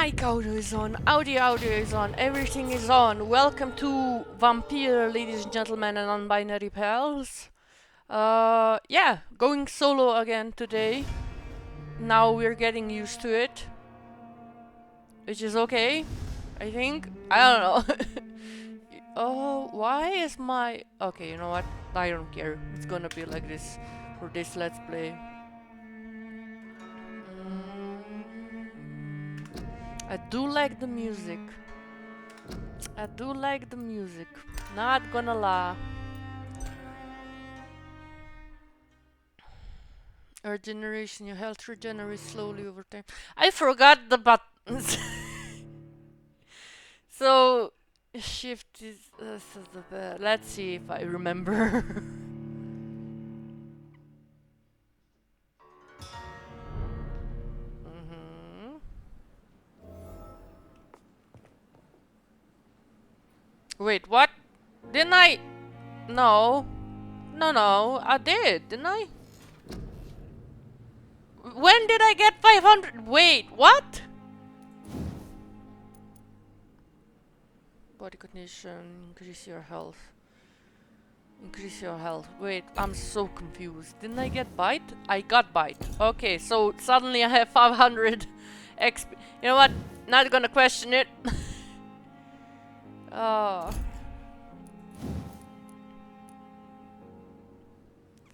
Mic audio is on, audio is on, everything is on. Welcome to Vampyr, ladies and gentlemen and non-binary pals. Yeah, going solo again today. Now we're getting used to it. Which is okay, I think. I don't know. Oh, why is my... Okay, you know what? I don't care. It's gonna be like this for this Let's Play. I do like the music. I do like the music. Not gonna lie. Regeneration, your health regenerates slowly over time. I forgot the buttons. So, shift is... let's see if I remember. Wait, what? Didn't I? No. No, I did, didn't I? When did I get 500? Wait, what? Body condition, increase your health. Increase your health. Wait, I'm so confused. Didn't I get bite? I got bite. Okay, so suddenly I have 500 XP. You know what? Not gonna question it.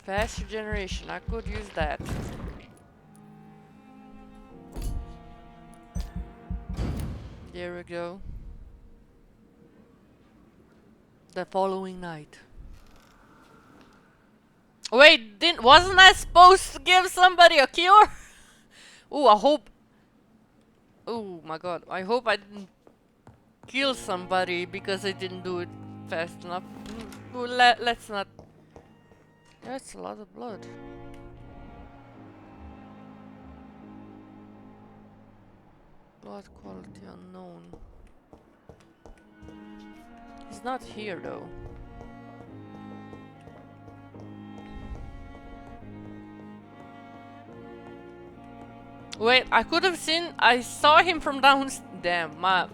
Fast regeneration. I could use that. There we go. The following night. Wait, wasn't I supposed to give somebody a cure? Ooh, I hope... Oh my god, I hope I didn't kill somebody because I didn't do it fast enough. Let's not... That's a lot of blood. Blood quality unknown. He's not here though. Wait, I could have seen... I saw him from downstairs. Damn, my...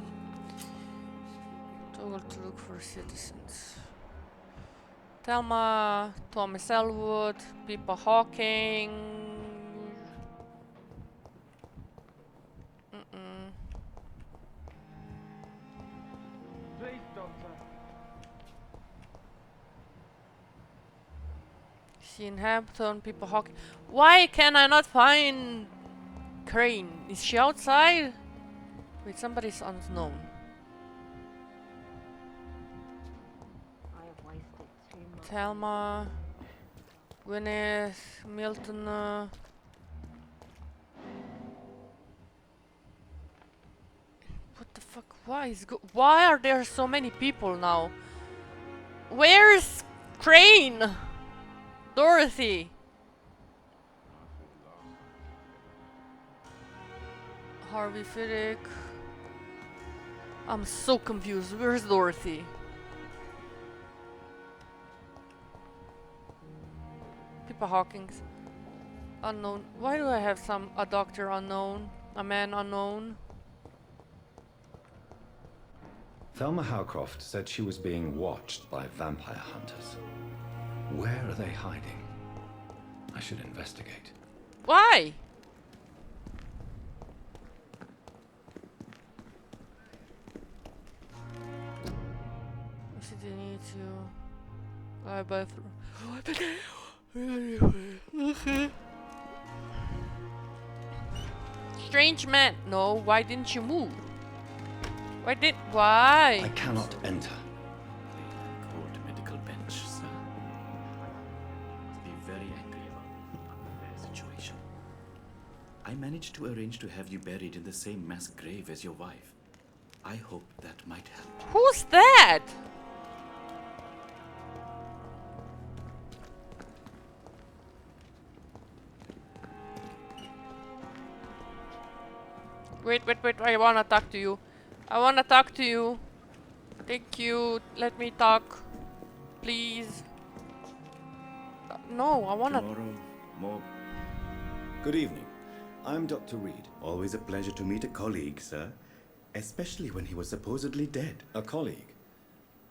Toggle to look for citizens. Thelma, Thomas Elwood, Pippa Hawking. Please, Doctor. Sean Hampton, Pippa Hawking. Why can I not find Crane? Is she outside? Wait, somebody's unknown. Thelma, Gwyneth, Milton. What the fuck? Why are there so many people now? Where's Crane? Dorothy. Harvey Fiddick. I'm so confused. Where's Dorothy? Pippa Hawkins. Unknown. Why do I have a doctor unknown? A man unknown? Thelma Howcroft said she was being watched by vampire hunters. Where are they hiding? I should investigate. Why? City needs you. I buy Strange man. No, why didn't you move? Why? I cannot enter. Court medical bench, sir. Must be very angry about the unfair situation. I managed to arrange to have you buried in the same mass grave as your wife. I hope that might help. Who's that? Wait, I wanna talk to you. I wanna talk to you. Thank you. Let me talk. Please. No, I wanna... Tomorrow, more... Good evening. I'm Dr. Reed. Always a pleasure to meet a colleague, sir. especially when he was supposedly dead. A colleague.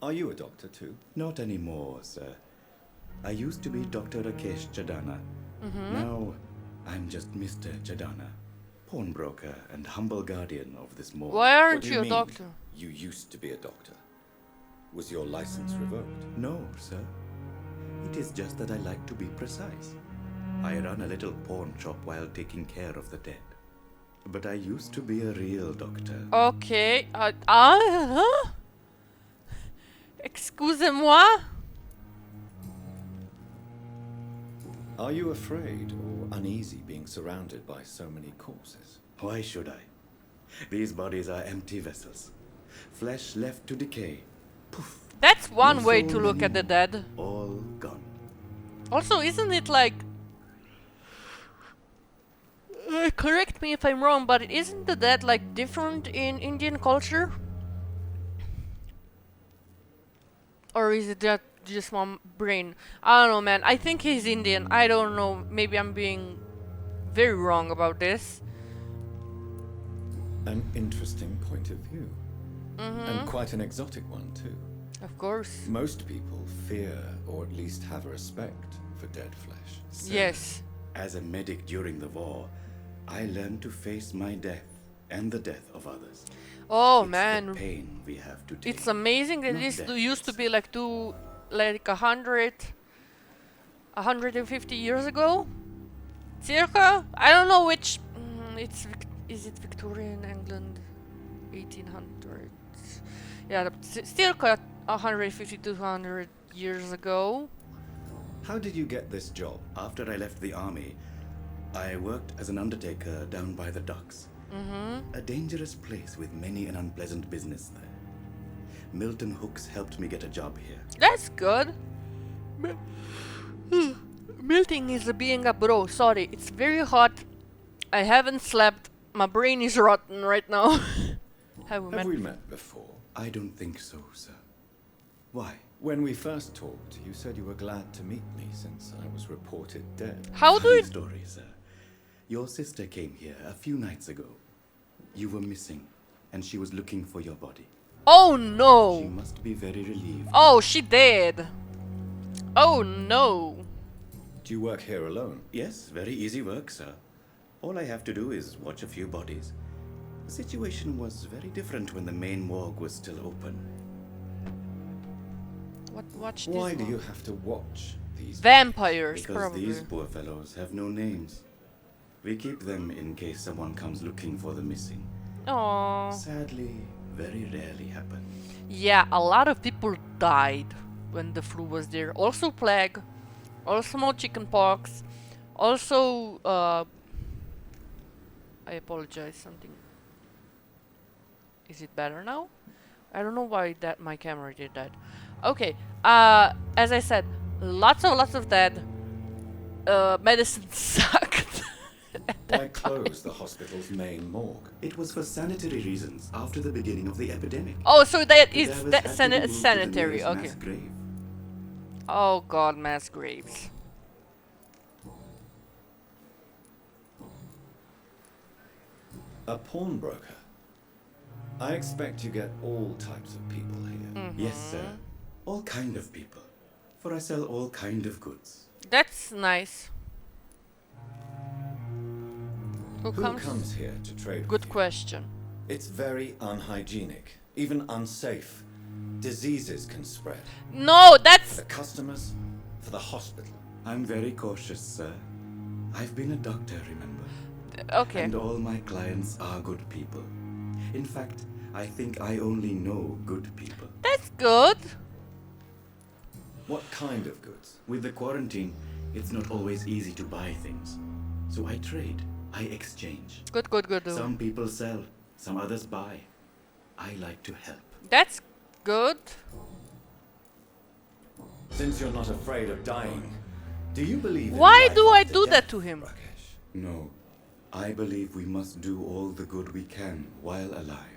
Are you a doctor too? Not anymore, sir. I used to be Dr. Rakesh Chadana. Now, I'm just Mr. Chadana, pawnbroker and humble guardian of this morgue. Why What aren't do you a mean, doctor? You used to be a doctor. Was your license revoked? No, sir. It is just that I like to be precise. I run a little pawn shop while taking care of the dead. But I used to be a real doctor. Okay. Huh? Excusez-moi? Are you afraid or uneasy being surrounded by so many corpses? Why should I? These bodies are empty vessels. Flesh left to decay. Poof. That's one No way soul to look at the anymore. dead. All gone. Also, isn't it like... correct me if I'm wrong, but isn't the dead like different in Indian culture? Or is it just my brain? I don't know, man. I think he's Indian. I don't know. Maybe I'm being very wrong about this. An interesting point of view. And quite an exotic one too. Of course. Most people fear or at least have a respect for dead flesh. Sir, Yes. As a medic during the war, I learned to face my death and the death of others. Oh It's man. the pain we have to take. It's amazing that Not this death used to be itself. like 150 years ago? Circa? I don't know which... is it Victorian England? 1800s? Yeah, circa 150 to 200 years ago. How did you get this job? After I left the army, I worked as an undertaker down by the docks. A dangerous place with many an unpleasant business there. Milton Hooks helped me get a job here. That's good. Milting is being a bro. Sorry, it's very hot. I haven't slept. My brain is rotten right now. Have we Have met? we met before? I don't think so, sir. Why? When we first talked, you said you were glad to meet me since I was reported dead. How do Funny you... story, sir. Your sister came here a few nights ago. You were missing, and she was looking for your body. Oh She no! must be very relieved. Oh, she dead. Oh no. Do you work here alone? Yes, very easy work, sir. All I have to do is watch a few bodies. The situation was very different when the main morgue was still open. Watch this Why do one. you have to watch these? Vampires, Because probably. these poor fellows have no names. We keep them in case someone comes looking for the missing. Aww. Sadly, very rarely happen. Yeah, a lot of people died when the flu was there. Also plague. Also more chickenpox. Also, I apologize, something... Is it better now? I don't know why that my camera did that. Okay, as I said, lots of dead. Medicine sucked. Why close the hospital's main morgue? It was for sanitary reasons after the beginning of the epidemic. Oh, so that is Cadavers that had to be moved to the sanitary, nearest okay. mass grave. Oh god, mass graves. A pawnbroker. I expect you get all types of people here. Yes, sir. All kind of people. For I sell all kind of goods. That's nice. Who Who comes? comes here to trade Good with you? question. It's very unhygienic, even unsafe. Diseases can spread. No, that's... The customers, for the hospital. I'm very cautious, sir. I've been a doctor, remember? Okay. And all my clients are good people. In fact, I think I only know good people. That's good. What kind of goods? With the quarantine, it's not always easy to buy things. So I trade. I exchange. Good. Some people sell, some others buy. I like to help. That's good. Since you're not afraid of dying, do you believe in Why life do I after do that death, to him? Rakesh? No, I believe we must do all the good we can while alive.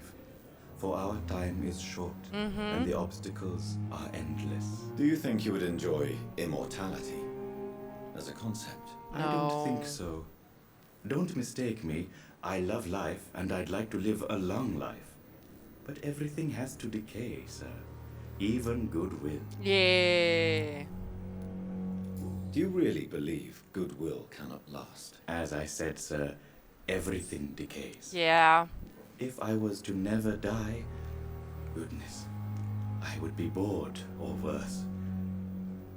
For our time is short, and the obstacles are endless. Do you think you would enjoy immortality as a concept? I don't No. think so. Don't mistake me. I love life, and I'd like to live a long life. But everything has to decay, sir. Even goodwill. Yeah. Do you really believe goodwill cannot last? As I said, sir, everything decays. Yeah. If I was to never die, goodness, I would be bored or worse.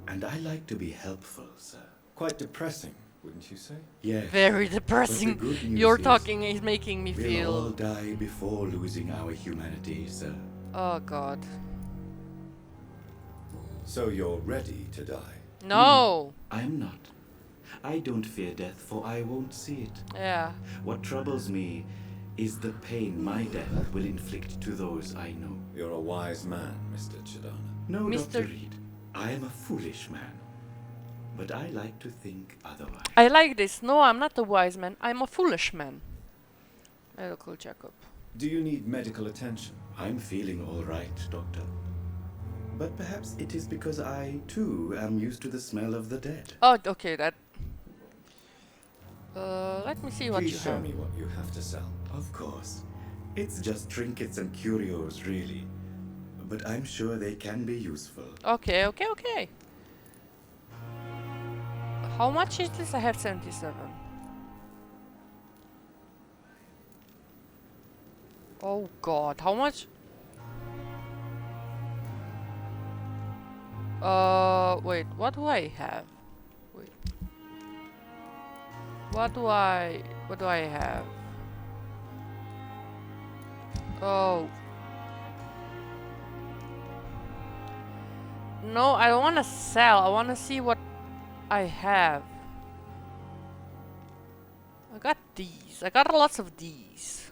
And I like to be helpful, sir. Quite depressing, wouldn't you say? Yes. Very But depressing. the good news Your is talking is making me we'll all feel. die before losing our humanity, sir. Oh god. So you're ready to die? No. I'm not. I don't fear death, for I won't see it. Yeah. What troubles me is the pain my death will inflict to those I know. You're a wise man, Mr. Chidana. No, Mr. Dr. Reed. I am a foolish man. But I like to think otherwise. I like this. No, I'm not a wise man. I'm a foolish man. Medical checkup. Do you need medical attention? I'm feeling all right, Doctor. But perhaps it is because I, too, am used to the smell of the dead. Oh, okay, that. Let me see what Please you show have. me what you have to sell. Of course. It's just trinkets and curios, really. But I'm sure they can be useful. Okay, okay, okay. How much is this? I have 77. Oh god, how much? Wait, what do I have? Wait. What do I have? Oh. No, I don't want to sell. I want to see what I have. I got these. I got lots of these.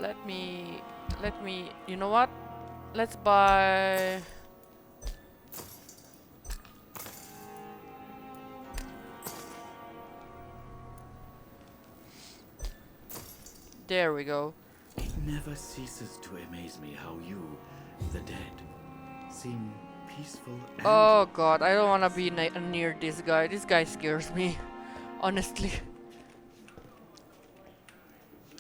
Let me, you know what? Let's buy. There we go. It never ceases to amaze me how you, the dead, seem peaceful and... Oh god, I don't want to be near this guy. This guy scares me, honestly.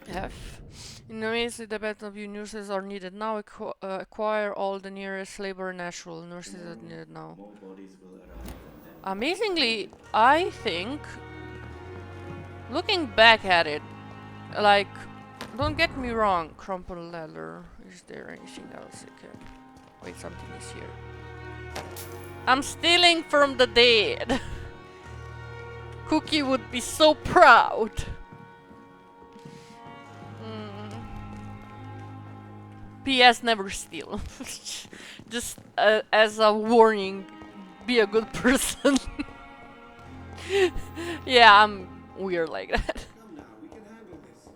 F. In the midst of the battle of you, nurses are needed now. Acquire all the nearest labor and natural nurses are needed now. More bodies will arrive and then... Amazingly, I think, looking back at it, like, don't get me wrong, crumpled leather. Is there anything else I can... Wait, something is here. I'm stealing from the dead. Cookie would be so proud. P.S. Never steal. Just as a warning, be a good person. Yeah, I'm weird like that. Come now, we can handle this.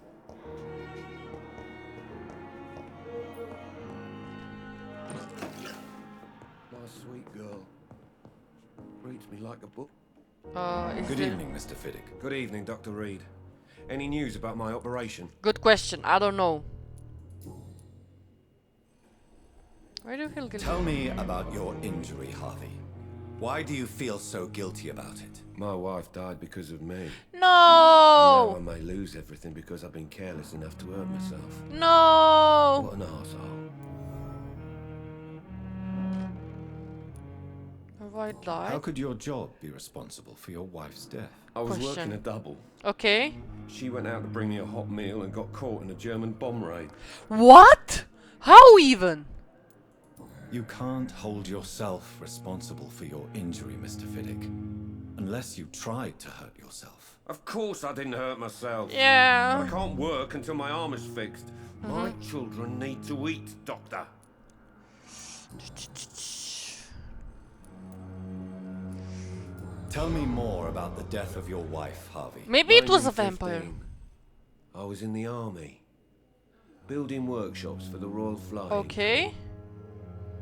Nice sweet girl. Reads me like a book. Is Good the- evening, Mr. Fiddick. Good evening, Dr. Reed. Any news about my operation? Good question. I don't know. Why do you feel guilty? Tell me about your injury, Harvey. Why do you feel so guilty about it? My wife died because of me. Now I No! may lose everything because I've been careless enough to hurt myself. No! What an arsehole. Have I How died? could your job be responsible for your wife's death? I was Question. working a double. Okay. She went out to bring me a hot meal and got caught in a German bomb raid. What? How even? You can't hold yourself responsible for your injury, Mr. Fiddick, unless you tried to hurt yourself. Of course I didn't hurt myself. I Yeah. can't work until my arm is fixed. My children need to eat, Doctor. Tell me more about the death of your wife, Harvey. Maybe it was a vampire. 1915. I was in the army, building workshops for the Royal Flying. Okay.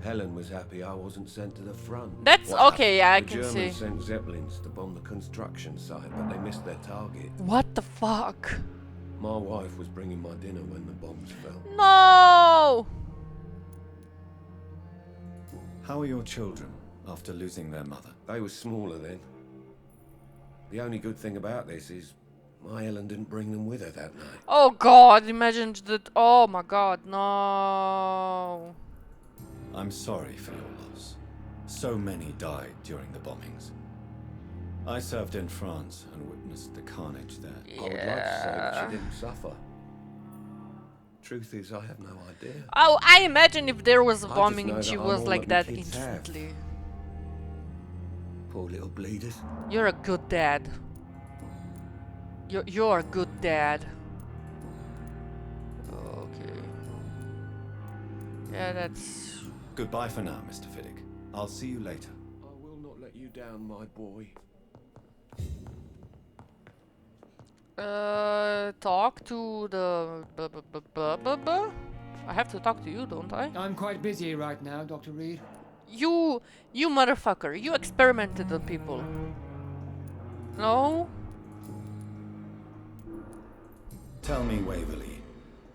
Helen was happy I wasn't sent to the front. That's What okay, yeah, I The can see. Germans sent Zeppelins to bomb the construction site, but they missed their target. What the fuck? My wife was bringing my dinner when the bombs fell. No! How are your children after losing their mother? They were smaller then. The only good thing about this is My Ellen didn't bring them with her that night. Oh god, imagine that. Oh my god, no. I'm sorry for your loss. So many died during the bombings. I served in France and witnessed the carnage there. I would like to say that she didn't suffer. Truth is, I have no idea. Oh, I imagine if there was a I just bombing know and she that I'm was all like that that my kids have. instantly. Poor little bleeders. You're a good dad. You're a good dad. Okay. Yeah, that's... Goodbye for now, Mr. Fiddick. I'll see you later. I will not let you down, my boy. Talk to the... I have to talk to you, don't I? I'm quite busy right now, Dr. Reed. You motherfucker, you experimented on people. No? Tell me, Waverly,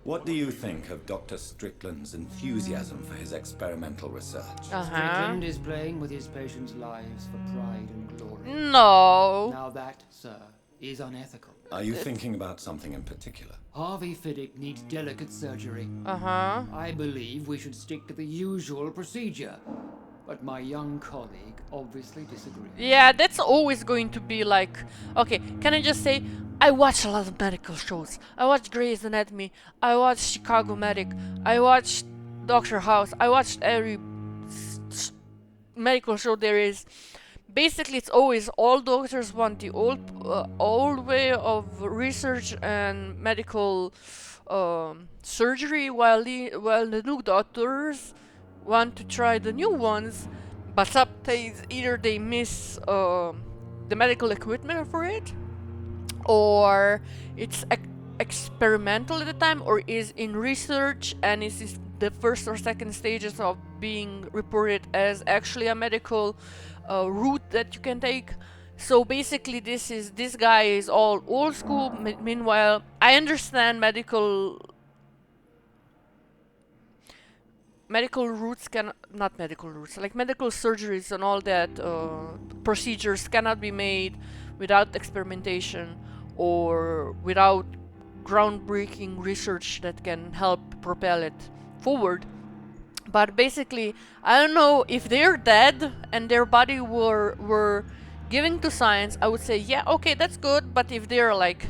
what do you think of Dr. Strickland's enthusiasm for his experimental research? Strickland is playing with his patients' lives for pride and glory. No. Now that, sir, is unethical. Are you thinking about something in particular? Harvey Fiddick needs delicate surgery. I believe we should stick to the usual procedure. But my young colleague obviously disagrees. Yeah, that's always going to be like... Okay, can I just say, I watch a lot of medical shows. I watch Grey's Anatomy. I watch Chicago Medic. I watched Doctor House. I watched every medical show there is. Basically, it's always all doctors want the old way of research and medical surgery, while the new doctors want to try the new ones, but sometimes either they miss the medical equipment for it, or it's experimental at the time, or is in research and is the first or second stages of being reported as actually a medical route that you can take. So basically this guy is all old school. Meanwhile, I understand medical routes not medical routes, like medical surgeries and all that procedures cannot be made without experimentation or without groundbreaking research that can help propel it forward. But basically, I don't know, if they're dead and their body were giving to science, I would say, yeah, okay, that's good. But if they're like,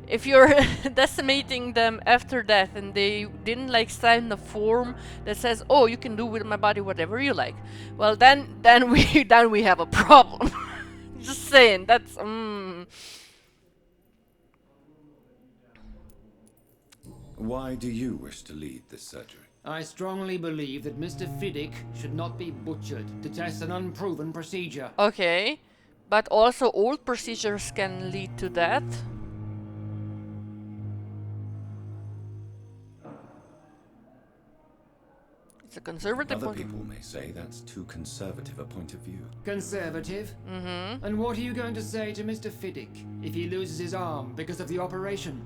if you're decimating them after death and they didn't like sign the form that says, oh, you can do with my body whatever you like, well, then we have a problem. Just saying, that's Why do you wish to lead this surgery? I strongly believe that Mr. Fiddick should not be butchered to test an unproven procedure. Okay, but also old procedures can lead to that. It's a conservative Other point. people may say that's too conservative a point of view. Conservative? Mm-hmm. And what are you going to say to Mr. Fiddick if he loses his arm because of the operation?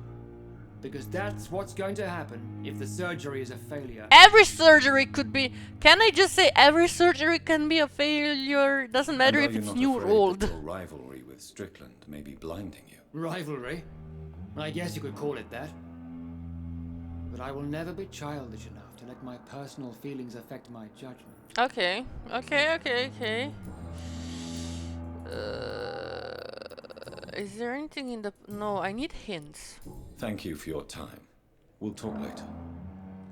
Because that's what's going to happen if the surgery is a failure. Every surgery could be... Can I just say every surgery can be a failure? Doesn't matter if it's new or old. Your rivalry with Strickland may be blinding you. Rivalry? I guess you could call it that. But I will never be childish enough to let my personal feelings affect my judgment. Okay. Is there anything in the... No, I need hints. Thank you for your time. We'll talk later.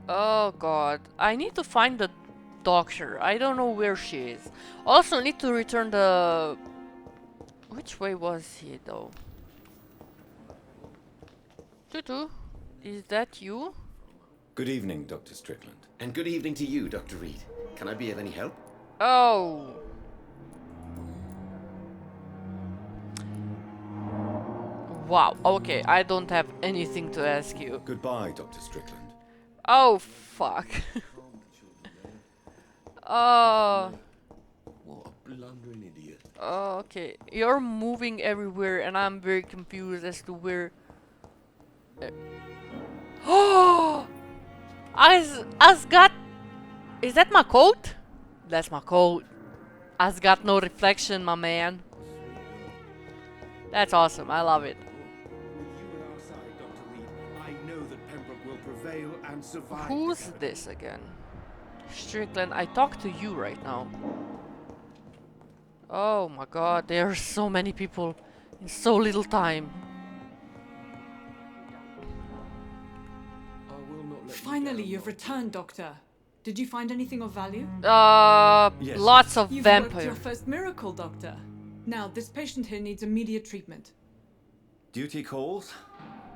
Oh god. I need to find the doctor. I don't know where she is. Also need to return the... Which way was he though? Tutu, is that you? Good evening, Dr. Strickland. And good evening to you, Dr. Reed. Can I be of any help? Oh. Wow, okay, I don't have anything to ask you. Goodbye, Dr. Strickland. Oh, fuck. Oh. What a blundering idiot. Oh, okay. You're moving everywhere and I'm very confused as to where... Oh! As got... Is that my coat? That's my coat. As got no reflection, my man. That's awesome. I love it. With Pembroke will prevail and survive. Who's this again? Strickland, I talk to you right now. Oh my god, there are so many people in so little time. I will not let Finally, you you've returned, Doctor. Did you find anything of value? Yes. Lots of You've worked vampire. your first miracle, Doctor. Now, this patient here needs immediate treatment. Duty calls.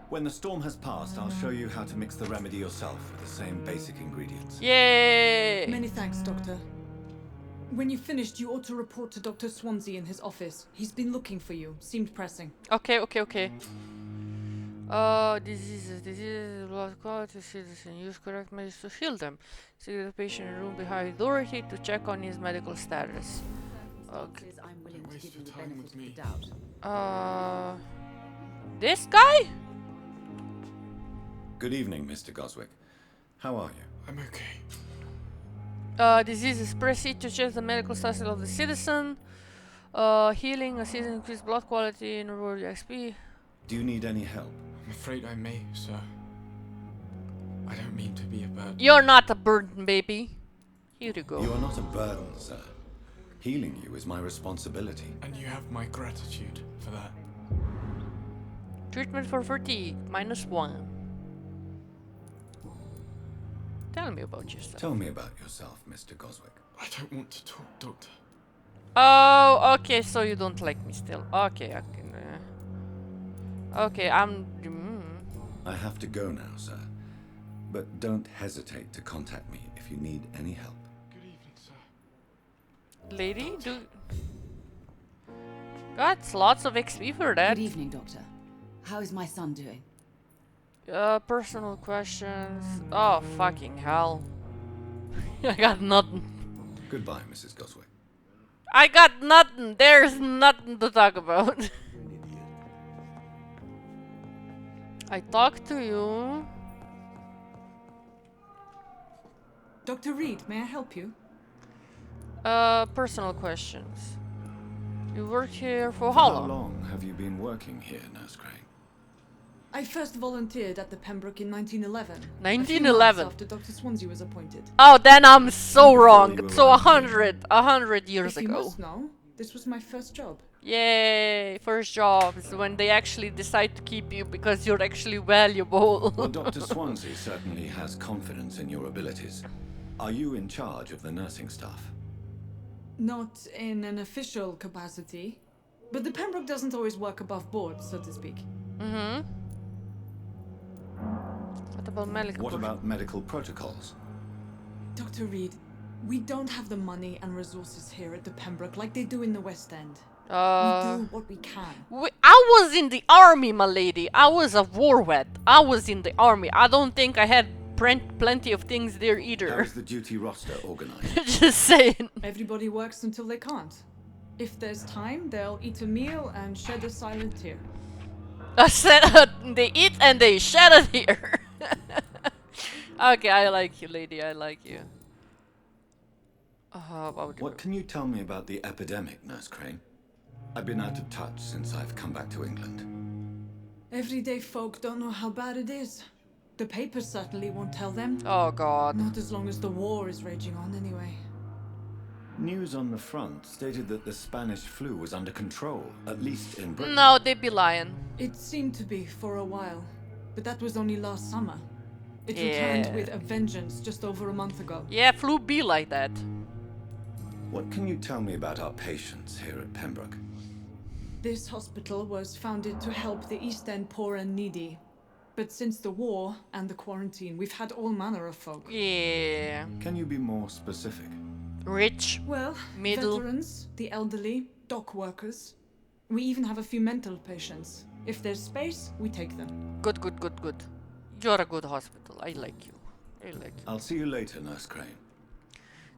When the storm has passed, I'll show you how to mix the remedy yourself with the same basic ingredients. Yay! Many thanks, Doctor. When you've finished, you ought to report to Dr. Swansea in his office. He's been looking for you. Seemed pressing. Okay. Diseases, blood quality, citizen. Use correct measures to heal them. See the patient in a room behind authority to check on his medical status. Okay. I'm willing to give you the benefit of the doubt. This guy? Good evening, Mr. Goswick. How are you? I'm okay. Diseases. Proceed to check the medical status of the citizen. Healing, assist increase blood quality in rural XP. Do you need any help? I'm afraid I may, sir. I don't mean to be a burden. You're not a burden, baby. Here you go. You are not a burden, sir. Healing you is my responsibility. And you have my gratitude for that. Treatment for fatigue, -1. Tell me about yourself. Tell me about yourself, Mr. Goswick. I don't want to talk, Doctor. Oh, okay, so you don't like me still. Okay, I can. Okay, I have to go now, sir. But don't hesitate to contact me if you need any help. Good evening, sir. Lady, do. Got lots of XP for that. Good evening, Doctor. How is my son doing? Personal questions. Oh, fucking hell. I got nothing. Goodbye, Mrs. Goswick. I got nothing. There's nothing to talk about. I talked to you. Dr. Reed, may I help you? Personal questions. You work here for how long? How long have you been working here, Nurse Crane? I first volunteered at the Pembroke in 1911. 1911. After Dr. Swansea was appointed. Oh, then I'm so Before wrong. you So arrived 100 years If you ago. must know, this was my first job. Yay, first jobs when they actually decide to keep you because you're actually valuable. Well, Dr. Swansea certainly has confidence in your abilities. Are you in charge of the nursing staff? Not in an official capacity, but the Pembroke doesn't always work above board, so to speak. Mm-hmm. What about medical? What about medical protocols? Dr. Reed, we don't have the money and resources here at the Pembroke like they do in the West End. We do what we can. I was in the army, my lady. I was a war vet. I was in the army. I don't think I had plenty of things there How either. is the duty roster organized? Just saying. Everybody works until they can't. If there's time, they'll eat a meal and shed a silent tear. I said they eat and they shed it here. Okay, I like you, lady. I like you. What can you tell me about the epidemic, Nurse Crane? I've been out of touch since I've come back to England. Everyday folk don't know how bad it is. The papers certainly won't tell them. Oh god. Not as long as the war is raging on, anyway. News on the front stated that the Spanish flu was under control, at least in Britain. No, they be lying. It seemed to be for a while, but that was only last summer. It Yeah. returned with a vengeance just over a month ago. Yeah, flu be like that. What can you tell me about our patients here at Pembroke? This hospital was founded to help the East End poor and needy. But since the war and the quarantine, we've had all manner of folk. Yeah. Can you be more specific? Rich. Well, Middle. veterans, the elderly, dock workers. We even have a few mental patients. If there's space, we take them. Good, good, good, good. You're a good hospital. I like you. I like you. I'll see you later, Nurse Crane.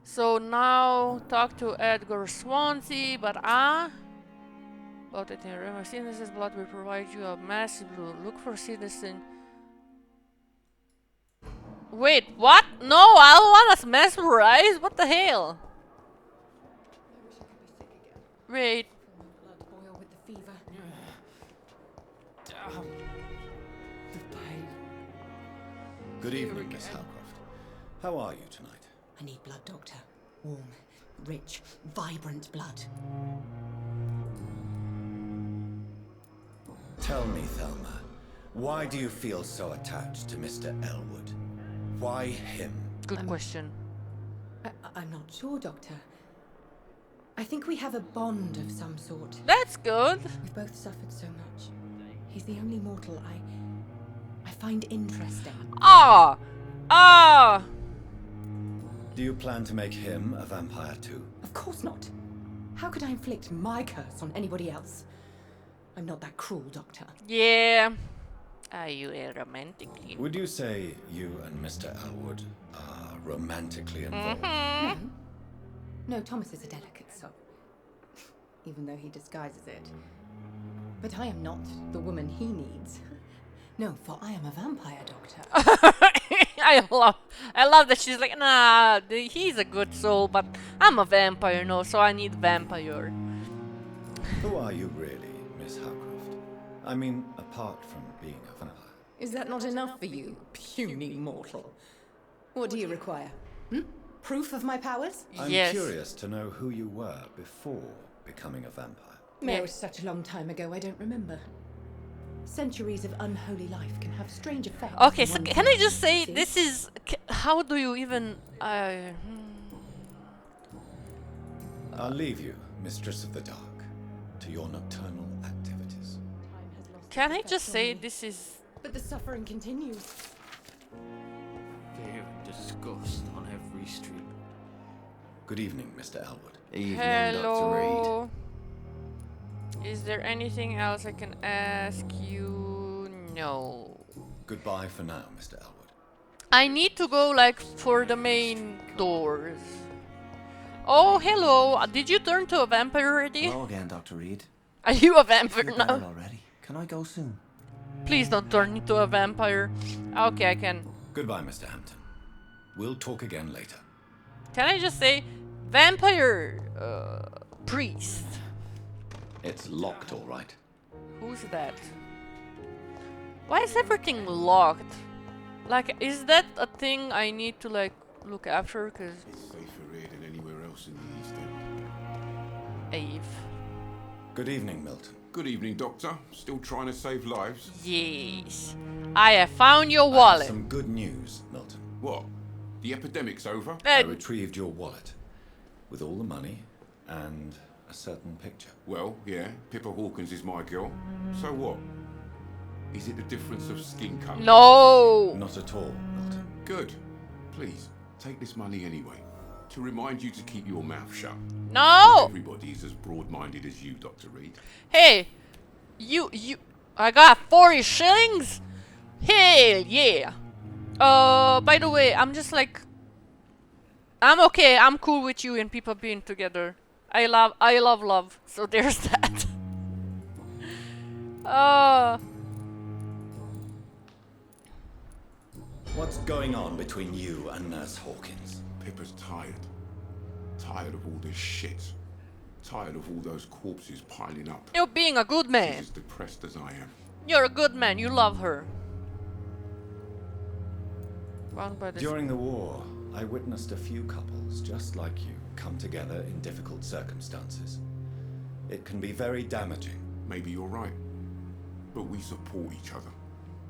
So now talk to Edgar Swansea, but about it in Rema Citizen's blood will provide you a massive blue. Look for citizen. Wait, what? No, I don't want us mesmerized. What the hell? Wait. Blood boil with the fever. The pain. Good evening, Miss Howcroft. How are you tonight? I need blood, Doctor. Warm, rich, vibrant blood. Tell me, Thelma, why do you feel so attached to Mr. Elwood? Why him? Good question. I'm not sure, Doctor. I think we have a bond of some sort. That's good. We've both suffered so much. He's the only mortal I find interesting. Ah! Ah! Do you plan to make him a vampire too? Of course not. How could I inflict my curse on anybody else? I'm not that cruel, Doctor. Yeah. Are you a romantic? Would you say you and Mr. Elwood are romantically involved? No. No, Thomas is a delicate soul. Even though he disguises it. But I am not the woman he needs. No, for I am a vampire, Doctor. I love that she's like, nah, he's a good soul, but I'm a vampire, no, so I need vampire. Who are you really, Miss Howcroft? I mean, apart from being a vampire. Is that not enough for you, puny mortal? What do you require? Proof of my powers? I'm Yes. curious to know who you were before becoming a vampire. No, it was such a long time ago, I don't remember. Centuries of unholy life can have strange effects. Okay, on so one's can I mind, just say, you see? this is... How do you even... I'll leave you, Mistress of the Dark, to your nocturnal activities. Time has lost Can its I just effect say, on me. this is... But the suffering continues. Fear and disgust on every street. Good evening, Mr. Elwood. Evening, Dr. Reed. Hello. Is there anything else I can ask you? No. Goodbye for now, Mr. Elwood. I need to go like for the main doors. Oh, hello. Did you turn to a vampire already? Hello again, Dr. Reed. Are you a vampire Feel better now? already. Can I go soon? Please don't turn into a vampire. Okay, I can. Goodbye, Mr. Hampton. We'll talk again later. Can I just say, vampire priest? It's locked, all right. Who's that? Why is everything locked? Like, is that a thing I need to like look after? Cause It's safer here than anywhere else in the East End. Eve. Good evening, Milton. Good evening, Doctor. Still trying to save lives? Yes. I have found your I have wallet. some good news, Milton. What? The epidemic's over? I retrieved your wallet with all the money and a certain picture. Well, yeah, Pippa Hawkins is my girl. So what? Is it the difference of skin colour? No. Not at all, Milton. Good. Please, take this money anyway. To remind you to keep your mouth shut. No. Everybody's as broad-minded as you, Dr. Reed. Hey, you. I got 40 shillings. Hell yeah. By the way, I'm just like, I'm okay. I'm cool with you and people being together. I love love. So there's that. What's going on between you and Nurse Hawkins? Pippa's tired. Tired of all this shit. Tired of all those corpses piling up. You're being a good She's man. as depressed as I am. You're a good man. You love her. Bound by this. During the war, I witnessed a few couples just like you come together in difficult circumstances. It can be very damaging. Maybe you're right. But we support each other.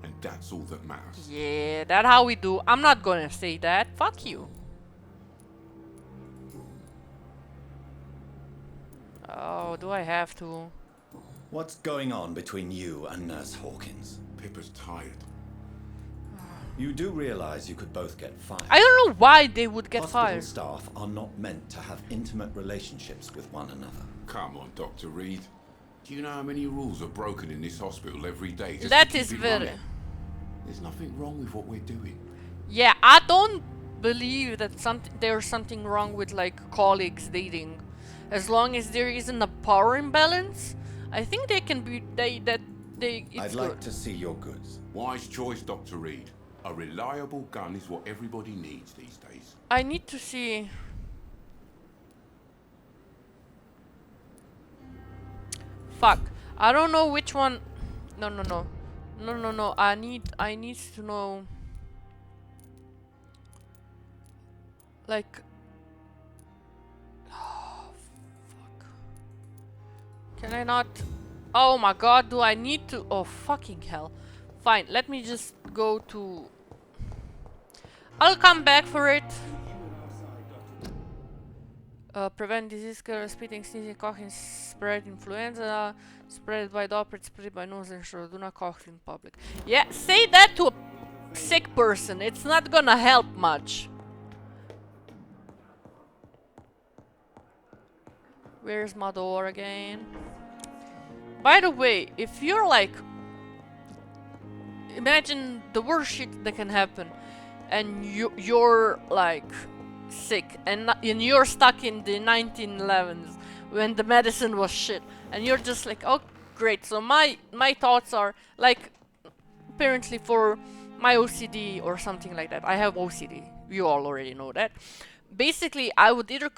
And that's all that matters. Yeah, that's how we do. I'm not gonna say that. Fuck you. Oh, do I have to? What's going on between you and Nurse Hawkins? Pippa's tired. You do realize you could both get fired. I don't know why they would get Hospital fired. staff are not meant to have intimate relationships with one another. Come on, Dr. Reed. Do you know how many rules are broken in this hospital every day? Just That to keep is it very... running? There's nothing wrong with what we're doing. Yeah, I don't believe that there's something wrong with like colleagues dating. As long as there isn't a power imbalance, I think they can be it's I'd good. like to see your goods. Wise choice, Dr. Reed. A reliable gun is what everybody needs these days. I need to see. Fuck. I don't know which one. No. I need to know. Like... Oh, fuck. Can I not... Oh my god, do I need to... Oh, fucking hell. Fine, let me just go to... I'll come back for it. Prevent disease, spitting, sneezing, coughing, spread influenza, spread by droplets, spread by nose and throat. Do not cough in public. Yeah, say that to a sick person. It's not gonna help much. Where's my door again? By the way, if you're like... Imagine the worst shit that can happen. And you're like... sick and you're stuck in the 1911s when the medicine was shit and you're just like, oh great. So my thoughts are like, apparently for my OCD or something like that, I have OCD, you all already know that. Basically I would either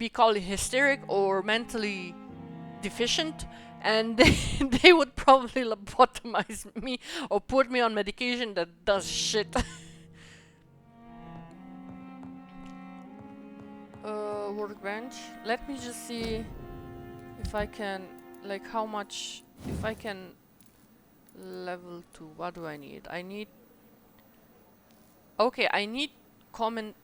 be called hysteric or mentally deficient, and they would probably lobotomize me or put me on medication that does shit. Workbench. Let me just see if I can, like, how much, if I can level 2. What do I need? I need... Okay, I need common...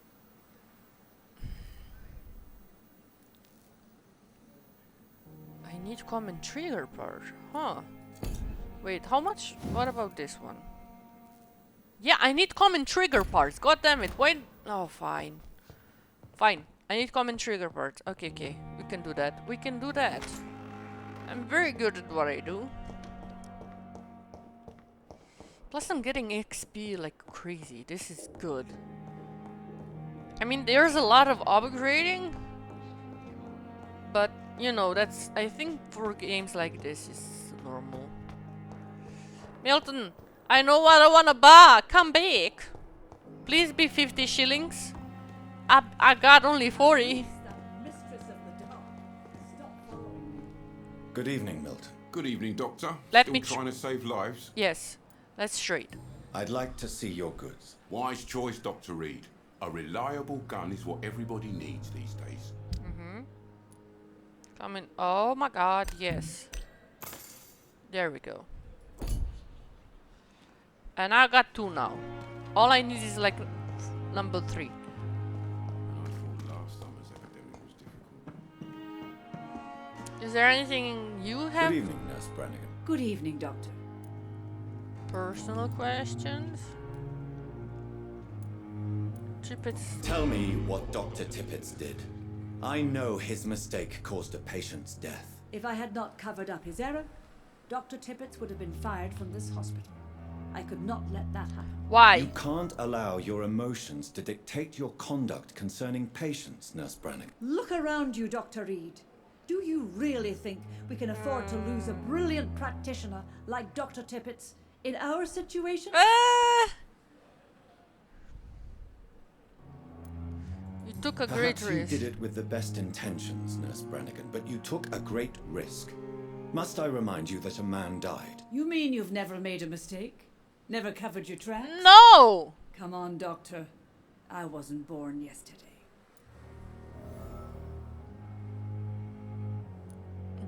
I need common trigger part. Huh. Wait, how much? What about this one? Yeah, I need common trigger parts. God damn it. Why? Oh, fine. Fine. I need common trigger parts. Okay, okay. We can do that. We can do that. I'm very good at what I do. Plus I'm getting XP like crazy. This is good. I mean, there's a lot of upgrading. But, you know, that's... I think for games like this is normal. Milton, I know what I wanna buy. Come back. Please be 50 shillings. I got only 40. Good evening, Milton. Good evening, Doctor. Let Still me trying to save lives? Yes, that's straight. I'd like to see your goods. Wise choice, Dr. Reed. A reliable gun is what everybody needs these days. Come in. Oh my god, yes. There we go. And I got 2 now. All I need is like number 3. I thought last summer's epidemic was difficult. Is there anything you have? Good evening, Nurse Brannigan. Good evening, Doctor. Personal questions? Tippets. Tell me what Dr. Tippets did. I know his mistake caused a patient's death. If I had not covered up his error, Dr. Tippets would have been fired from this hospital. I could not let that happen. Why? You can't allow your emotions to dictate your conduct concerning patients, Nurse Brannigan. Look around you, Dr. Reed. Do you really think we can afford to lose a brilliant practitioner like Dr. Tippets in our situation? You took a great Perhaps you risk. did it with the best intentions, Nurse Brannigan, but you took a great risk. Must I remind you that a man died? You mean you've never made a mistake? Never covered your tracks? No! Come on, Doctor. I wasn't born yesterday.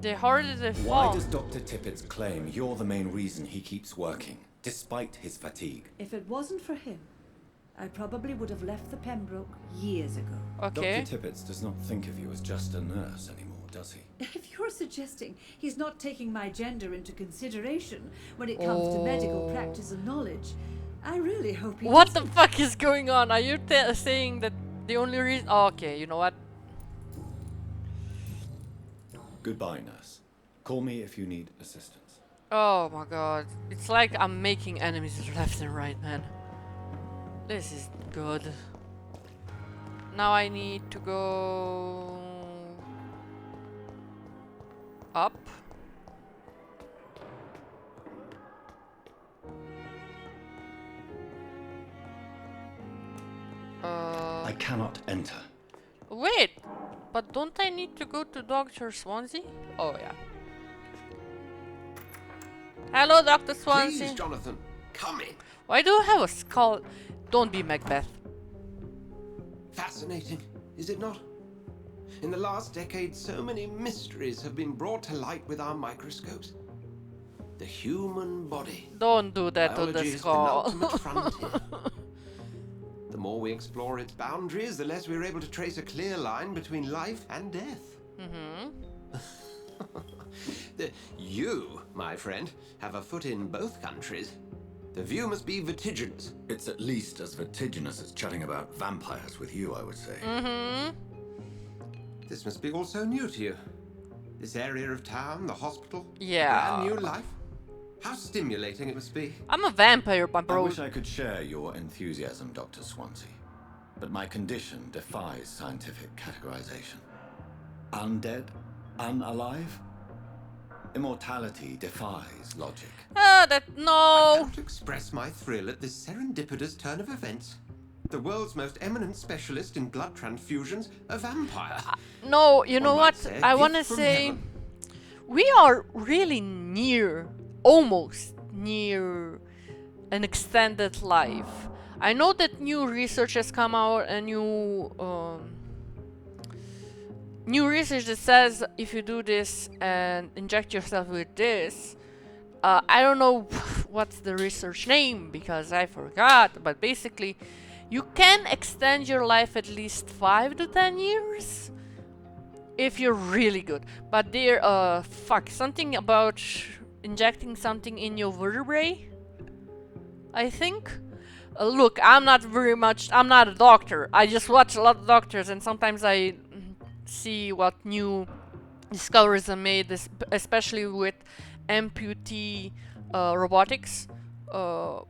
The harder they fall. Why does Dr. Tippets claim you're the main reason he keeps working, despite his fatigue? If it wasn't for him, I probably would have left the Pembroke years ago. Okay. Dr. Tippets does not think of you as just a nurse anymore, does he? If you're suggesting he's not taking my gender into consideration when it comes to medical practice and knowledge, I really hope he What doesn't. the fuck is going on? Are you saying that the only reason... Oh, okay, you know what? Goodbye, nurse. Call me if you need assistance. Oh my god. It's like I'm making enemies left and right, man. This is good. Now I need to go... up. I cannot enter. Wait! But don't I need to go to Dr. Swansea? Oh, yeah. Hello, Dr. Swansea. Please, Jonathan, come in. Why do you have a skull? Don't be Macbeth. Fascinating, is it not? In the last decade, so many mysteries have been brought to light with our microscopes. The human body. Don't do that to the Biology's skull. penultimate frontier. The more we explore its boundaries, the less we're able to trace a clear line between life and death. You, my friend, have a foot in both countries. The view must be vertiginous. It's at least as vertiginous as chatting about vampires with you, I would say. This must be all so new to you. This area of town, the hospital, Yeah. brand new life. How stimulating it must be. I'm a vampire, my I bro. wish I could share your enthusiasm, Dr. Swansea. But my condition defies scientific categorization. Undead? Unalive? Immortality defies logic. Ah, that I no. can't express my thrill at this serendipitous turn of events. The world's most eminent specialist in blood transfusions, a vampire. No, you know One what? might say a I gift want to from say heaven. we are really near, almost near an extended life. I know that new research has come out and new research that says if you do this and inject yourself with this, I don't know what's the research name because I forgot, but basically you can extend your life at least 5 to 10 years if you're really good. But there, something about injecting something in your vertebrae, I think. Look, I'm not a doctor. I just watch a lot of doctors and sometimes I see what new discoveries are made, especially with amputee robotics,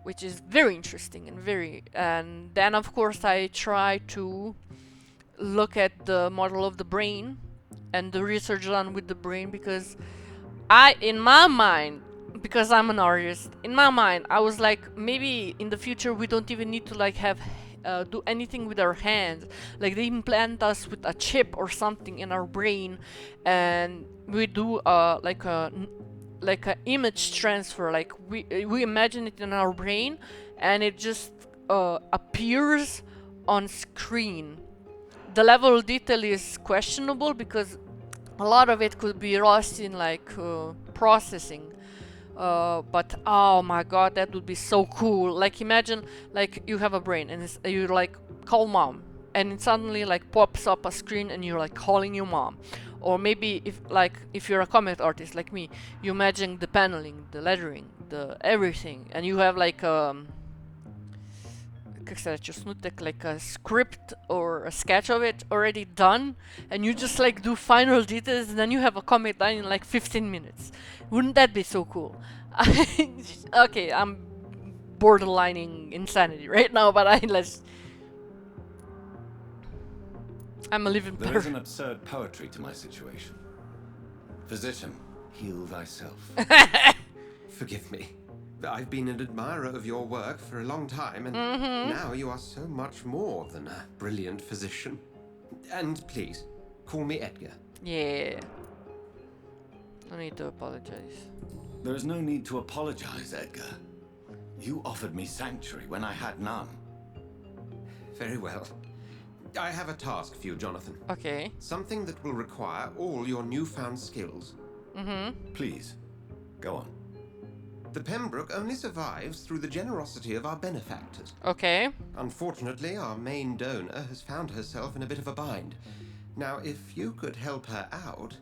which is very interesting and then of course I try to look at the model of the brain and the research done with the brain because in my mind, because I'm an artist, in my mind I was like, maybe in the future we don't even need to like have do anything with our hands, like they implant us with a chip or something in our brain and we do like a image transfer, like we imagine it in our brain and it just appears on screen. The level of detail is questionable because a lot of it could be lost in like processing, but oh my god, that would be so cool. Like imagine like you have a brain and you like call mom and it suddenly like pops up a screen and you're like calling your mom. Or maybe if you're a comic artist like me, you imagine the paneling, the lettering, the everything, and you have like like a script or a sketch of it already done, and you just like do final details, and then you have a comic done in like 15 minutes. Wouldn't that be so cool? Okay, I'm borderlining insanity right now, but I'm a living There is an absurd poetry to my situation. Physician, heal thyself. Forgive me. I've been an admirer of your work for a long time, and now you are so much more than a brilliant physician. And please, call me Edgar. Yeah. No need to apologize. There is no need to apologize, Edgar. You offered me sanctuary when I had none. Very well. I have a task for you, Jonathan. Okay. Something that will require all your newfound skills. Please, go on. The Pembroke only survives through the generosity of our benefactors. Okay. Unfortunately, our main donor has found herself in a bit of a bind. Now, if you could help her out...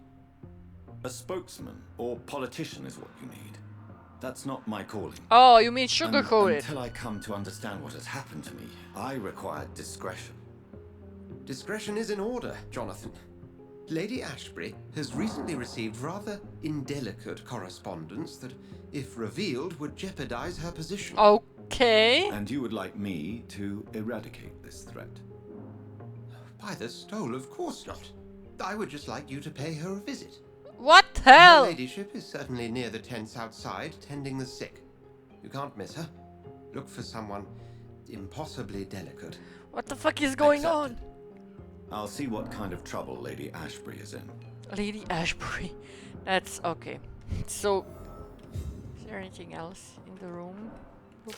A spokesman or politician is what you need. That's not my calling. Oh, you mean sugarcoated? Until I come to understand what has happened to me, I require discretion. Discretion is in order, Jonathan. Lady Ashbury has recently received rather indelicate correspondence that, if revealed, would jeopardize her position. Okay. And you would like me to eradicate this threat? By the stole, of course not. I would just like you to pay her a visit. What the hell? Her ladyship is certainly near the tents outside, tending the sick. You can't miss her. Look for someone impossibly delicate. What the fuck is going on? I'll see what kind of trouble Lady Ashbury is in. Lady Ashbury. That's okay. So, is there anything else in the room? Oop.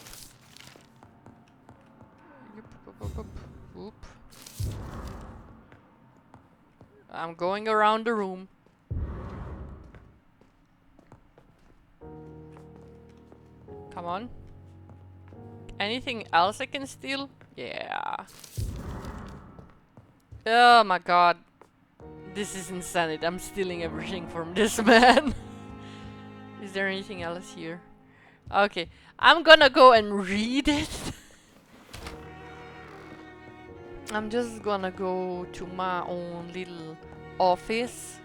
Oop. I'm going around the room. Come on. Anything else I can steal? Yeah. Oh my god. This is insanity. I'm stealing everything from this man. Is there anything else here? Okay. I'm gonna go and read it. I'm just gonna go to my own little office.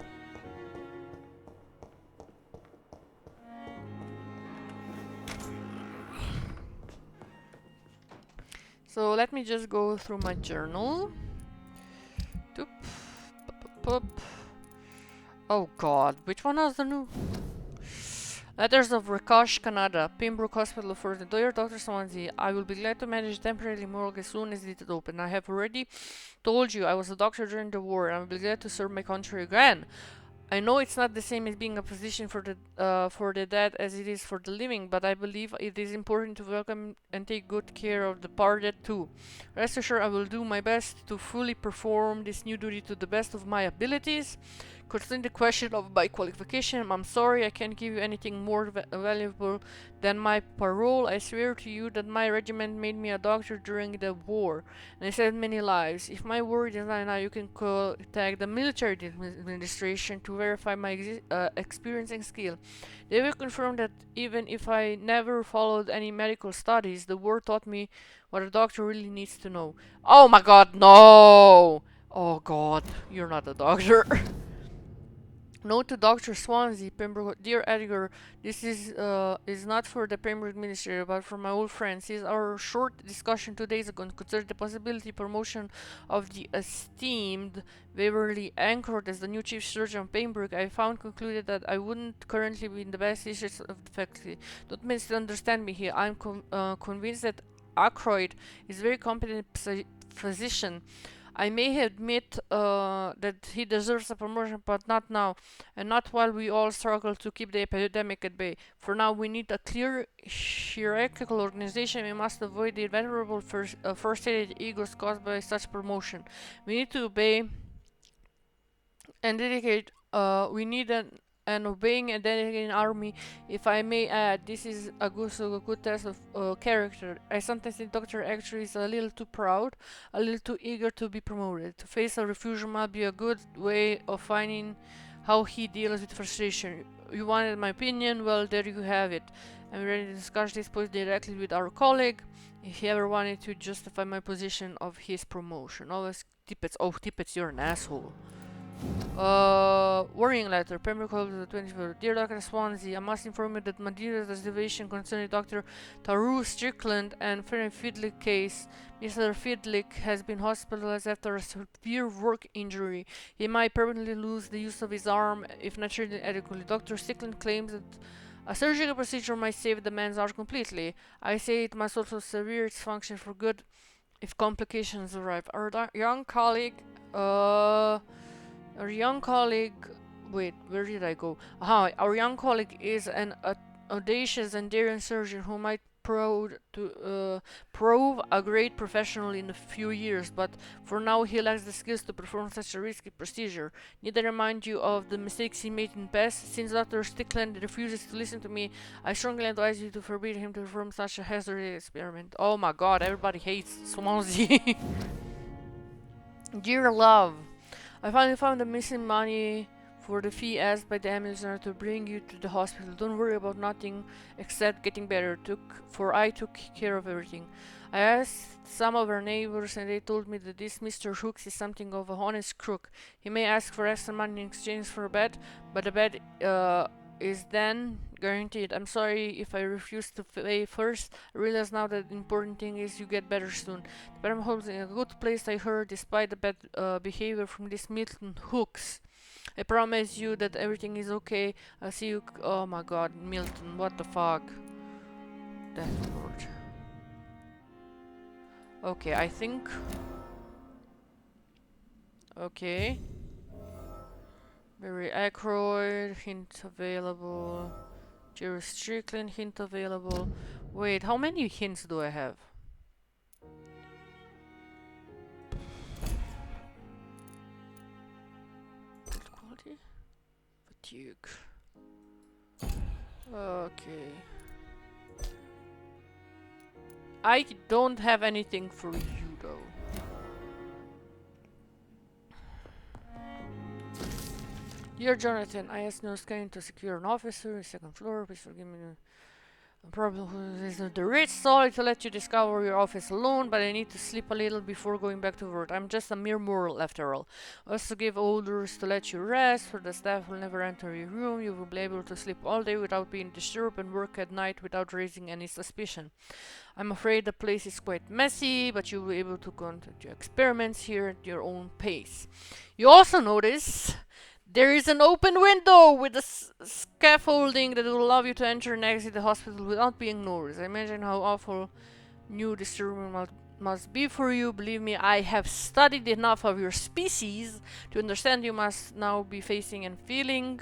So let me just go through my journal. Doop. Pup. Oh god, which one was the new? Letters of Rakash, Canada, Pembroke Hospital for the Dear Dr. Swansea. I will be glad to manage temporary morgue as soon as it is open. I have already told you I was a doctor during the war and I will be glad to serve my country again. I know it's not the same as being a physician for the dead as it is for the living, but I believe it is important to welcome and take good care of the departed too. Rest assured I will do my best to fully perform this new duty to the best of my abilities. Concerning the question of my qualification, I'm sorry I can't give you anything more valuable than my parole. I swear to you that my regiment made me a doctor during the war, and I saved many lives. If my word is not enough, you can contact the military administration to verify my experience and skill. They will confirm that even if I never followed any medical studies, the war taught me what a doctor really needs to know. Oh my god, no! Oh god, you're not a doctor. Note to Dr. Swansea, Pembroke. Dear Edgar, this is not for the Pembroke Ministry, but for my old friends. Since our short discussion 2 days ago concerning the possibility promotion of the esteemed Waverly Anchored as the new chief surgeon of Pembroke, I found concluded that I wouldn't currently be in the best interest of the faculty. Don't misunderstand me here. I'm convinced that Ackroyd is a very competent physician. I may admit that he deserves a promotion, but not now, and not while we all struggle to keep the epidemic at bay. For now, we need a clear, hierarchical organization. We must avoid the inevitable first-aided egos caused by such promotion. We need to obey and dedicate. We need an obeying and dedicated army. If I may add, this is a good test of character. I sometimes think Dr. Actually is a little too proud, a little too eager to be promoted. To face a refusal might be a good way of finding how he deals with frustration. You wanted my opinion? Well, there you have it. I'm ready to discuss this point directly with our colleague if he ever wanted to justify my position of his promotion. Always Tippets. Oh, Tippets, you're an asshole. Worrying letter, Pembroke Hospital, 24th. Dear Dr. Swansea, I must inform you that my dearest observation concerning Dr. Taru Strickland and Ferry Fidlick case. Mr. Fidlick has been hospitalized after a severe work injury. He might permanently lose the use of his arm if not treated adequately. Dr. Strickland claims that a surgical procedure might save the man's arm completely. I say it must also sever its function for good if complications arrive. Our young colleague, wait, where did I go? Aha, our young colleague is an audacious and daring surgeon who might prove a great professional in a few years, but for now he lacks the skills to perform such a risky procedure. Need I remind you of the mistakes he made in the past? Since Dr. Stickland refuses to listen to me, I strongly advise you to forbid him to perform such a hazardous experiment. Oh my god, everybody hates Swansea. Dear love, I finally found the missing money for the fee asked by the ambulance to bring you to the hospital. Don't worry about nothing except getting better, for I took care of everything. I asked some of our neighbors and they told me that this Mr. Hooks is something of a honest crook. He may ask for extra money in exchange for a bed, but the bed is then guaranteed. I'm sorry if I refuse to pay first. I realize now that the important thing is you get better soon. But I'm hoping in a good place, I heard, despite the bad behavior from this Milton Hooks. I promise you that everything is okay. I'll see you. Oh my god, Milton, what the fuck? Death torture. Okay, I think. Okay. Very Ackroyd, hint available. Jerry Strickland, hint available. Wait, how many hints do I have? fatigue. Okay. I don't have anything for you though. Dear Jonathan, I asked Nurse Kane to secure an officer, second floor. Please forgive me. Problem is the rich. Sorry to let you discover your office alone, but I need to sleep a little before going back to work. I'm just a mere mortal after all. Also give orders to let you rest, for the staff will never enter your room. You will be able to sleep all day without being disturbed and work at night without raising any suspicion. I'm afraid the place is quite messy, but you will be able to conduct your experiments here at your own pace. You also notice there is an open window with a scaffolding that will allow you to enter and exit the hospital without being noticed. I imagine how awful new this room must be for you. Believe me, I have studied enough of your species to understand you must now be facing and feeling.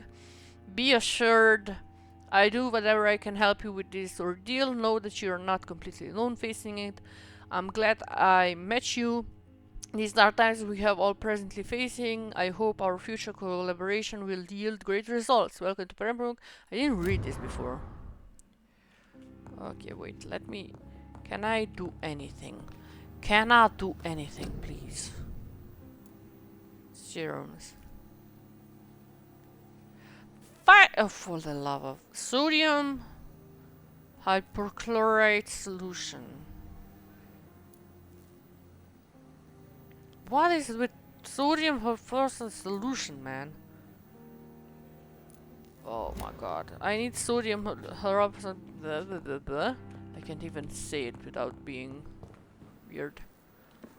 Be assured, I do whatever I can help you with this ordeal. Know that you are not completely alone facing it. I'm glad I met you. These dark times we have all presently facing, I hope our future collaboration will yield great results. Welcome to Pembroke. I didn't read this before. Okay, wait, let me... Can I do anything? Can I do anything, please? Serums. For the love of... Sodium hypochlorite solution. What is it with sodium hypochlorite solution, man? Oh my god. I need sodium hypochlorite. I can't even say it without being weird.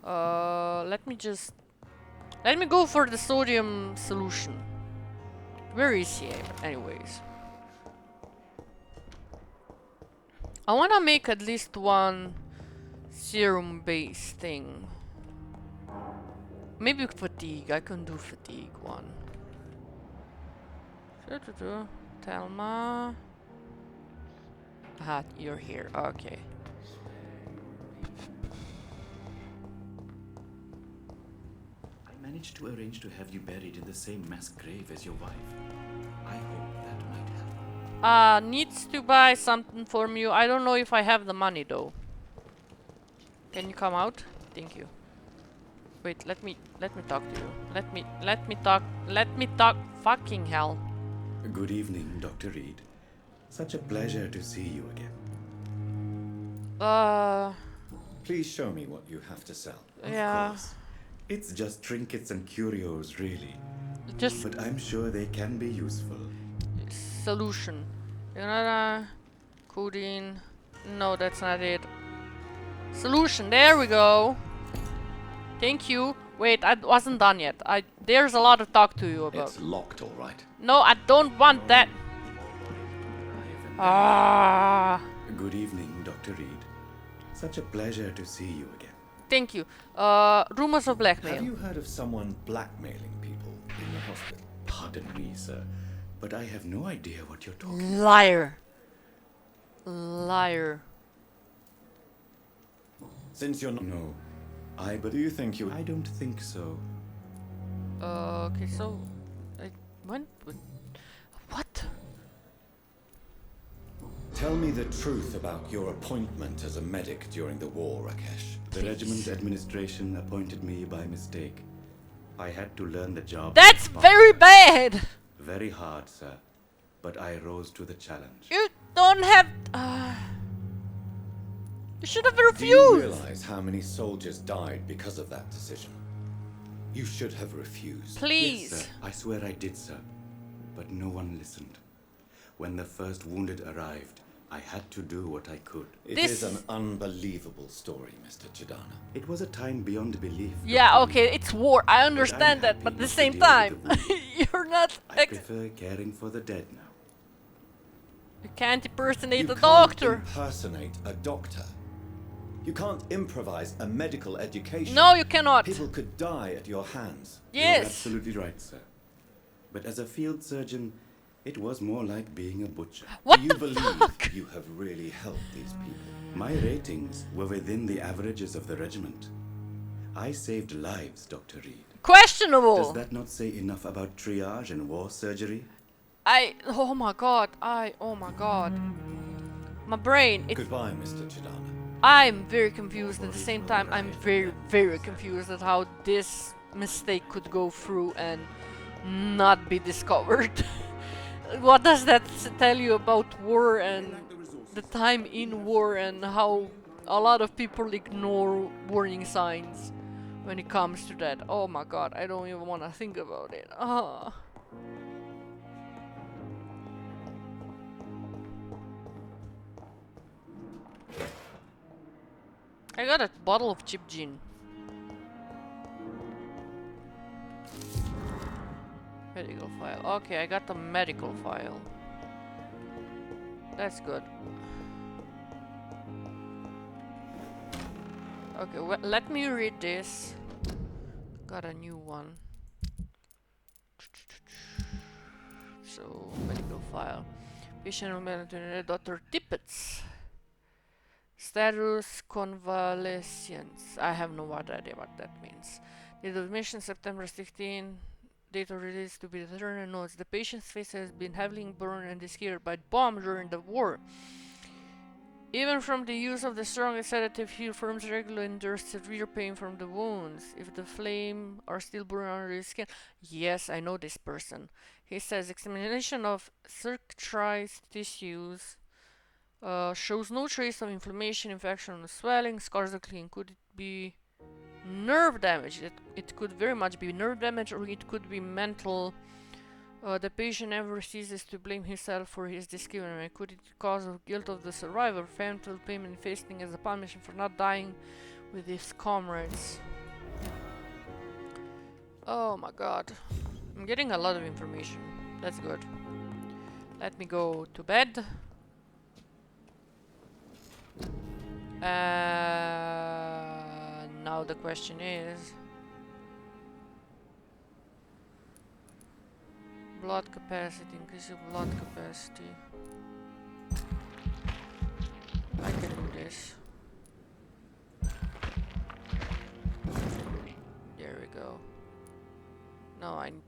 Let me go for the sodium solution. Where is he? Anyways. I wanna make at least one serum based thing. Maybe fatigue. I can do fatigue one. Thelma. Ah, you're here. Okay. I managed to arrange to have you buried in the same mass grave as your wife. I hope that might help. Needs to buy something from you. I don't know if I have the money though. Can you come out? Thank you. Wait, let me talk to you. Let me talk. Fucking hell. Good evening, Dr. Reed. Such a pleasure to see you again. Please show me what you have to sell. Yeah. Of course. It's just trinkets and curios, really. Just But I'm sure they can be useful. solution. Codeine. No, that's not it. Solution. There we go. Thank you. Wait, I wasn't done yet. There's a lot to talk to you about. It's locked, all right. No, I don't want that. Ah. Good evening, Dr. Reed. Such a pleasure to see you again. Thank you. Rumors of blackmail. Have you heard of someone blackmailing people in the hospital? Pardon me, sir, but I have no idea what you're talking about. Liar. Liar. Since you're not... No. But do you think you... I don't think so. Okay, so... What? Tell me the truth about your appointment as a medic during the war, Rakesh. The regiment administration appointed me by mistake. I had to learn the job. That's very bad! Very hard, sir. But I rose to the challenge. You don't have... you should have refused! Do you realize how many soldiers died because of that decision? You should have refused. Please! Yes, sir. I swear I did, sir. But no one listened. When the first wounded arrived, I had to do what I could. It is an unbelievable story, Mr. Chidana. It was a time beyond belief. Yeah, okay, it's war. I understand that, but at the same time, you're not... I prefer caring for the dead now. You can't impersonate a You doctor. can't impersonate a doctor. You can't improvise a medical education. No, you cannot. People could die at your hands. Yes. You're absolutely right, sir. But as a field surgeon, it was more like being a butcher. What Do you the believe fuck? you have really helped these people? My ratings were within the averages of the regiment. I saved lives, Dr. Reed. Questionable. Does that not say enough about triage and war surgery? oh my god, oh my god. My brain, Goodbye, Mr. Chidana. I'm very confused at the same time. I'm very, very confused at how this mistake could go through and not be discovered. What does that tell you about war and the time in war and how a lot of people ignore warning signs when it comes to that? Oh my god, I don't even want to think about it. Ah. I got a bottle of cheap gin. Medical file. Okay, I got the medical file. That's good. Okay, well, let me read this. Got a new one. So, medical file. Patient Dr. Tippett's. Status convalescence. I have no idea what that means. Date of admission September 16. Date of release to be determined. Notes: the patient's face has been heavily burned and disfigured by bomb during the war. Even from the use of the strongest sedative, he firms regularly endures severe pain from the wounds. If the flame are still burned under his skin. Yes, I know this person. He says examination of cicatrized tissues. Shows no trace of inflammation, infection, or swelling. Scars are clean. Could it be nerve damage? It could very much be nerve damage, or it could be mental. The patient never ceases to blame himself for his discovery. Could it cause of guilt of the survivor? Phantom pain manifesting as a punishment for not dying with his comrades. Oh my god. I'm getting a lot of information. That's good. Let me go to bed. Now the question is blood capacity, increase your blood capacity. I can do this. There we go. No, I need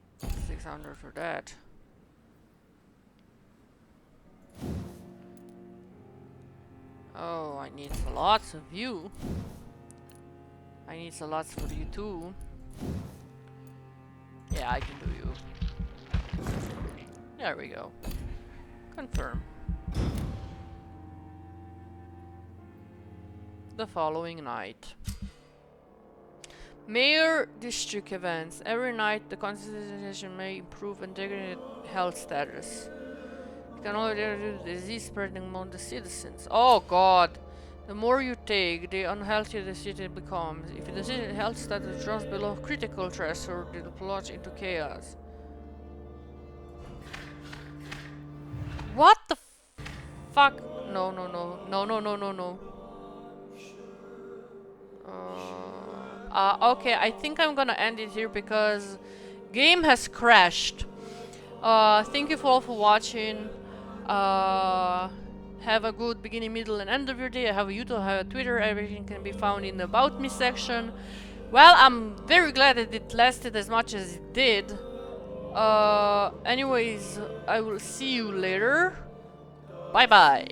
600 for that. Oh, I need lots of you. I need lots for you too. Yeah, I can do you. There we go. Confirm. The following night. Mayor district events. Every night the constitution may improve and degrade health status. It can only reduce disease spreading among the citizens. Oh god! The more you take, the unhealthier the city becomes. If the city health status drops below critical threshold, it will plunge into chaos. What the fuck? No, no, no. No, no, no, no, no. Okay, I think I'm gonna end it here because game has crashed. Thank you all for watching. Have a good beginning, middle, and end of your day. I have a YouTube, I have a Twitter. Everything can be found in the About Me section. Well, I'm very glad that it lasted as much as it did. Anyways, I will see you later. Bye bye.